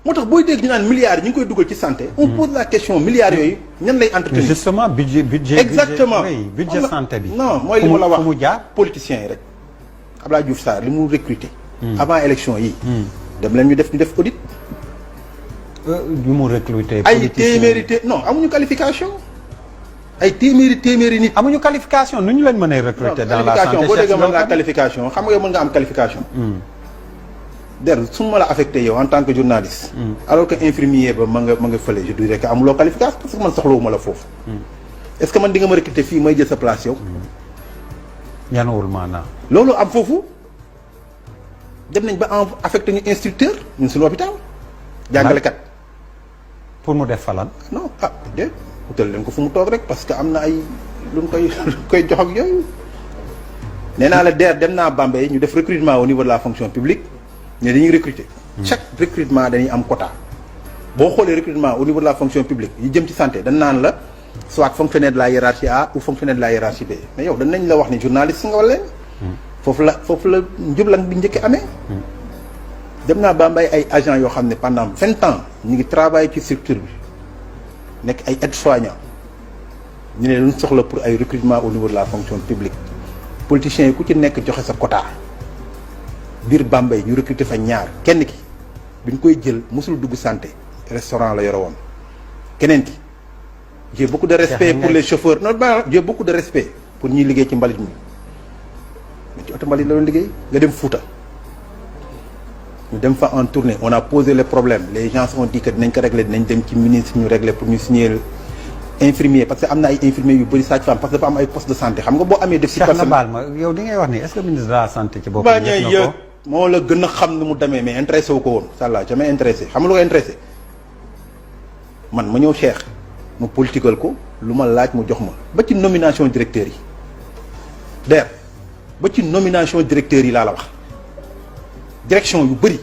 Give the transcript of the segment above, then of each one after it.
moo tax booy dégg ñu naan milliards yi ñu ngi koy dugal ci santé. on pose la question milliards yooyu ñan lay entretenir. justement budget exactement budget santé bi. non mooy li ma la wax fu mu jaar politiciens yi rek. Abdoulaye Diouf Sarr li mu recruter. avant élection yi. dem leen ñu def audit. yu mu recruter. ay téeméeri non amuñu qualification. ay téeméeri nit. amuñu qualification nu ñu leen mën a recruter. dans la santé boo déggee mën ngaa qualification xam nga yow mën nga am qualification. su ma la affecté yow en tant que journaliste. alors que infirmier ba ma nga fële je dirais que amuloo qualification parce que man soxlawuma la foofu. est-ce que man di nga ma recruter fii may jël sa place yow. yanuwul maanaam. loolu am foofu dem nañ ba affecté ñu instructeur ñun suñu hôpital. jàngalekat. pour mu def falan. non déet utal leen ko fu mu toog rek parce que am na ay lu mu koy jox ak yooyu. nee naa la dem naa Bambey ñu def recrutement au niveau de la fonction publique. ne dañuy recruter. chaque recrutement dañuy am quota. boo xoolee recrutement au niveau de la fonction publique yi jëm ci santé dañ naan la soit fonctionnaire de la hiérarchie A ou fonctionnaire de la hiérarchie B mais yow dañ nañ la wax ni journaliste nga wala leen. foofu la njublang bi njëkk amee. dem naa Bambey ay agents yoo xam ne pendant 20 ans ñu ngi travailler ci structure bi nekk ay aides-soignants ñu ne luñ soxla pour ay recrutement au niveau de la fonction publique politiciens yi ku ci nekk joxe sa quota. biir Bambey ñu recruter fa ñaar kenn ki bi ñu koy jël mosul dugg santé restaurant la yore woon keneen ki j'ai beaucoup de respect pour les chauffeurs non j'ai beaucoup de respect pour ñuy liggéey ci mbalit mi mais ci oto mbalit la doon liggéey nga dem Fouta ñu dem fa en tournée on a posé les problèmes les gens ont dit que dinañ ko régler dinañ dem ci ministre ñu régler pour ñu signer infirmier parce que am na ay infirmiers yu bëri sage-femme parce que dafa am ay poste de santé xam nga boo amee def ci personne baal ma yow di ngay wax ni est-ce que ministre de la santé ci boppam def na ko moo la gën a xam ni mu demee mais intéressé wu ko woon sàllaa jamais intéressé xam nga lu ko intéressé man ma ñëw Cheikh ma politiqual ko lu ma laaj mu jox ma ba ci nomination directeurs yi der ba ci nomination directeurs yi laa la wax direction yu bëri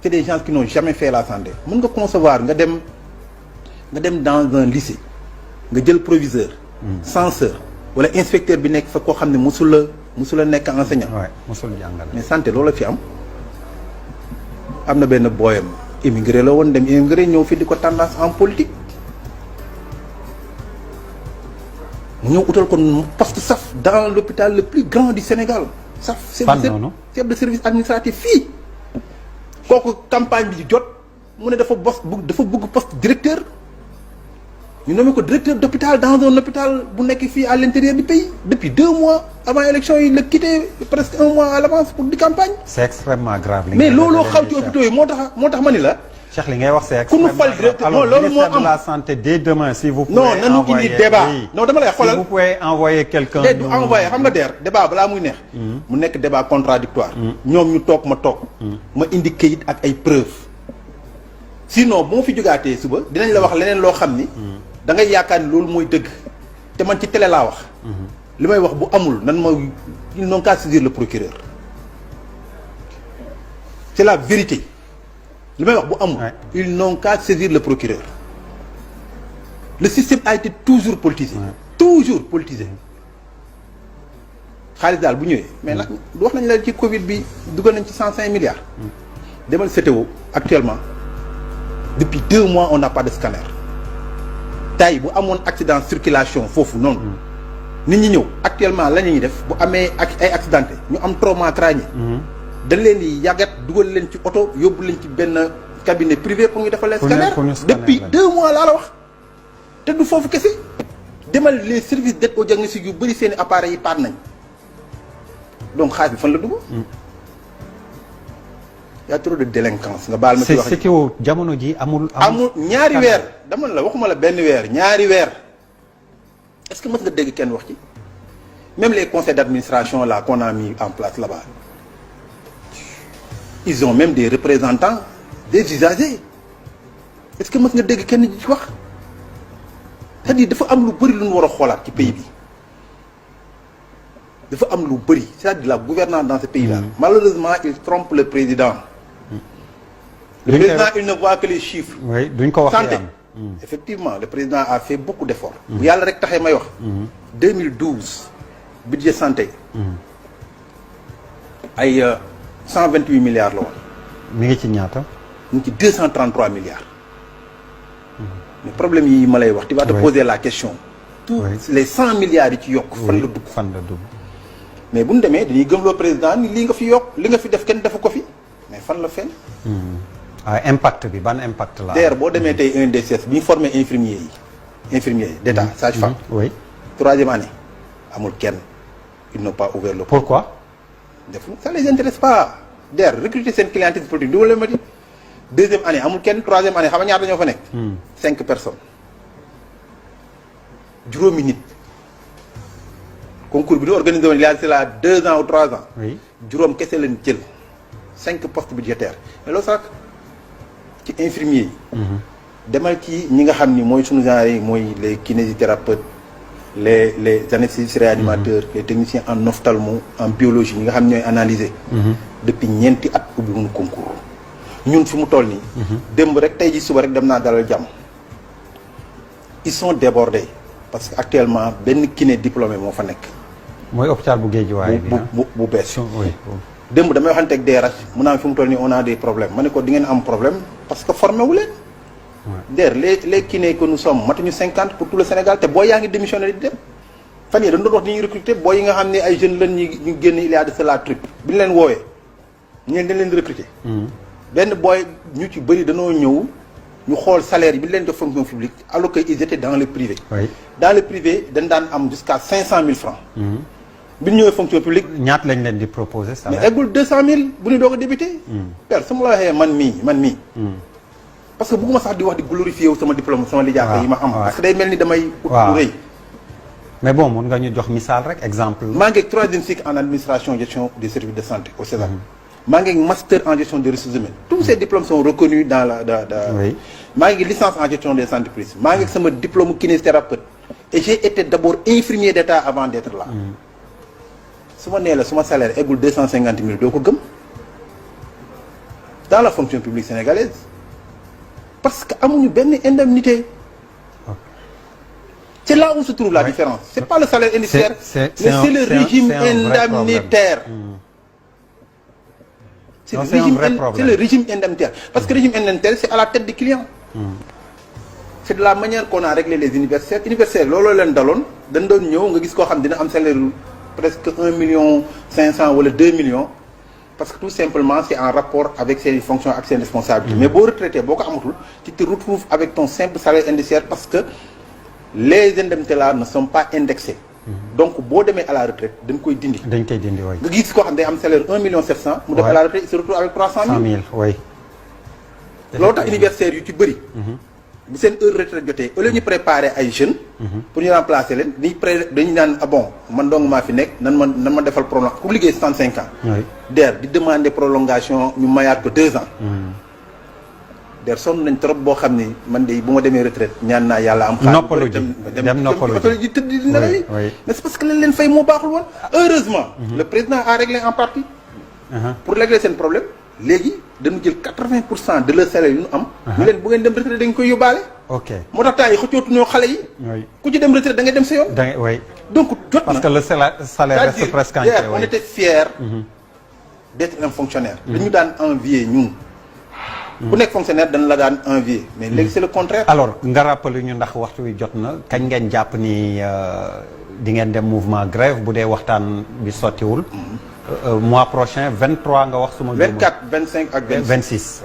c'est des gens qui n'ont jamais fait la santé mën nga concevoir nga dem dans un lycée nga jël proviseur censeur wala inspecteur bi nekk fa koo xam ne musula nekk enseignant. waaw musul jàngale. mais santé loolu la fi am na benn booyam immigré la woon dem immigré ñëw fi di ko tendance en politique mu ñëw utal ko poste SAF dans l'hôpital le plus grand du Sénégal. SAF chef de service administratif fii kooku campagne bi di jot mu ne dafa bëgg poste directeur. ñu nommé ko directeur d'hôpital dans un hôpital bu nekk fii à l'intérieur du pays depuis 2 mois avant élection yi la quitté presque 1 mois à l'avance pour di campagne. c'est extrêmement grave. mais looloo xaw ci hôpitaux yi moo tax ma ni la. Cheikh li ngay wax c'est extrêmement grave. ku nu fal directeur non loolu moo am de la santé dès demain si vous pouvez. non nanu indi débat non dama lay xoolal si vous pouvez envoyer quelqu'un. du envoyer xam nga débat balaa muy neex. mu nekk débat contradictoire ñoom ñu toog ma toog. ma indi këyit ak ay preuves. sinon bu ma fi jógaatee suba dinañ la wax leneen loo xam ni. da ngay yaakaar ni loolu mooy dëgg te man ci télé laa wax. li may wax bu amul nan ma ils n'ont qu'à saisir le procureur c'est la vérité li may wax bu amul. ils n'ont qu'à saisir le procureur. le système a été toujours politisé. toujours politisé. xaalis daal bu ñëwee. mais nag wax nañ la ci Covid bi dugal nañ ci 105 milliards. demal CTO actuellement depuis 2 mois on n'a pas de scanner. tay bu amoon accident circulation foofu noonu nit ñi ñëw actuellement la ñuy def bu amee ay accidenté ñu am trauma crânien dañ leen di yàggat dugal leen ci oto yóbbu leen ci benn cabinet privé pour ñu defal leen scanner depuis 2 mois laa la wax te du foofu kese demal les services d'aide au diagnostic yu bëri seeni appareils yi paat nañ donc xaalis bi fan la dugg y a trop de délinquance nga baal ma ci wax c'est jamono ji amul ñaari weer dama la waxuma la benn weer ñaari weer est-ce que mës nga dégg kenn wax ci même les conseils d'administration là qu'on a mis en place là-bas ils ont même des représentants des usagers est-ce que mës nga dégg kenn ci wax c'est-à-dire dafa am lu bëri lu ñu war a xoolaat ci pays bi dafa am lu bëri c'est-à-dire la gouvernance dans ce pays-là malheureusement il trompe le président. Le président il ne voit que les chiffres. oui duñ ko wax santé effectivement le président a fait beaucoup d'efforts. bu yàlla rek taxee may wax. 2012 budget santé. ay 128 milliards la woon. mi ngi ci ñaata. ñu ngi ci 233 milliards. mais problème yi ma lay wax. tu vas te poser la question. tous les 100 milliards yi ci yokk. fan la dugg mais bu ñu demee dañuy gëmloo président ni lii nga fi yokk li nga fi def kenn defu ko fi mais fan la fenn. impact bi ban impact la. d'ailleurs boo demee tey INDSS bi ñu formé infirmier yi d'état sage-femme. oui 3e année amul kenn ils n'ont pas ouvert le. pourquoi. defu ça les intéresse pas. d'ailleurs recruter seen clientèle politique du wala ma di 2e année amul kenn 3e année xam nga ñaata ñoo fa nekk. 5 personnes. juróomi nit. concours bi ñu organisé woon il y a cela 2 ans ou 3 ans. oui juróom kese lañ jël 5 postes budgétaires mais loolu sax ci infirmier yi. demal ci ñi nga xam ni mooy sunu genre yi mooy les kinésithérapeutes les anesthésistes réanimateurs les techniciens en ophtalmo en biologie ñi nga xam ñooy analyser. depuis ñeenti at ubbi wuñu concours. ñun fi mu toll nii. démb rek tey ji suba rek dem naa dalal jàmm. ils sont débordés parce que actuellement benn kiné diplômé moo fa nekk. mooy hôpital bu Guédiawaye bi bu bees. démb damay waxante ak DRH mu naan fi mu toll nii on a des problèmes ma ne ko di ngeen am problème parce que formé wu leen. les kinés que nous sommes matuñu 50 pour tout le Sénégal te booy yaa ngi démissionné di dem. fan yii dañu doon wax ni ñuy recruter booy yi nga xam ne ay jeunes lañ ñu génn il y a de cela truc bi ñu leen woowee ñu dañ leen di recruter. benn booy ñu ci bëri dañoo ñëw ñu xool salaire yi bi ñu leen jox fonction publique alors que ils étaient dans le privé. dans le privé dañ daan am jusqu'à 500 000 francs. bi ñu ñëwee fonction publique. ñaata lañ leen di proposer salaire. mais eggul 200 000 bu ñu doog a débuté. père su ma la waxee man mii. parce que bëgguma sax di wax di glorifier wu sama diplôme sama lijaasa yi ma am. parce que day mel ni damay. ut lu rëy. mais bon mun nga ñu jox misaal rek exemple. maa ngi 3e cycle en administration gestion des services de santé au César. maa ngi master en gestion des ressources humaines. tous ces diplômes sont reconnus dans la maa ngi licence en gestion des entreprises. maa ngi sama diplôme kinésithérapeute. et j'ai été d'abord infirmier d'état avant d'être là. su ma nee la suma salaire eggul 250 000 doo ko gëm. dans la fonction publique sénégalaise. parce que amuñu benn indemnité. c'est là où se trouve la différence. c'est pas le salaire indiciaire. mais c'est le régime indemnitaire. c'est le régime indemnitaire. parce que régime indemnitaire c'est à la tête du client. c'est de la manière qu'on a réglé les universitaires. universitaires looloo leen daloon dañ doon ñëw nga gis koo xam dina am salaire presque 1,5 million wala 2 millions. parce que tout simplement c'est en rapport avec ses fonctions ak ses responsabilités. mais boo retraité boo ko amatul tu te retrouves avec ton simple salaire indiciaire parce que les indemnités là ne sont pas indexées. donc boo demee à la retraite dañ koy dindi. waay. nga gis koo xam day am salaire 1,7 million. mu def à la retraite il se retrouve avec 300 000. waay. loolu tax universitaires yu ci bëri. bu seen heure retraite jotee au lieu ñu préparer ay jeunes. pour ñu remplacer leen dañuy naan bon man dong maa fi nekk nan ma defal prolongation ku liggéey 65 ans. DER di demander prolongation ñu mayaat ko 2 ans. DER sonn nañ trop boo xam ni man de bu ma demee retraite ñaan naa yàlla am. noppalu ji dem noppalu ji tëdd di nelaw yi. mais c'est parce que leen fay moo baaxul woon. heureusement. le président a réglé en partie. pour régler seen problème. léegi dañu jël 80% de leur salaire yu ñu am. ñu leen bu ngeen dem retraite dañ koy yóbbaale. ok moo tax temps yi xëccootuñoo xale yi. ku ci dem retraite da ngay dem sa yoon. donc jot na parce que le salaire reste presque entier. on était fiers d'être un fonctionnaire. dañu daan envier ñun. ku nekk fonctionnaire dañ la daan envier. mais léegi c'est le contraire. alors nga rappelé ñu ndax waxtu wi jot na kañ ngeen jàpp ni di ngeen dem mouvement grève bu dee waxtaan bi sottiwul. mois prochain 23 nga wax suma. 24 25 ak 26.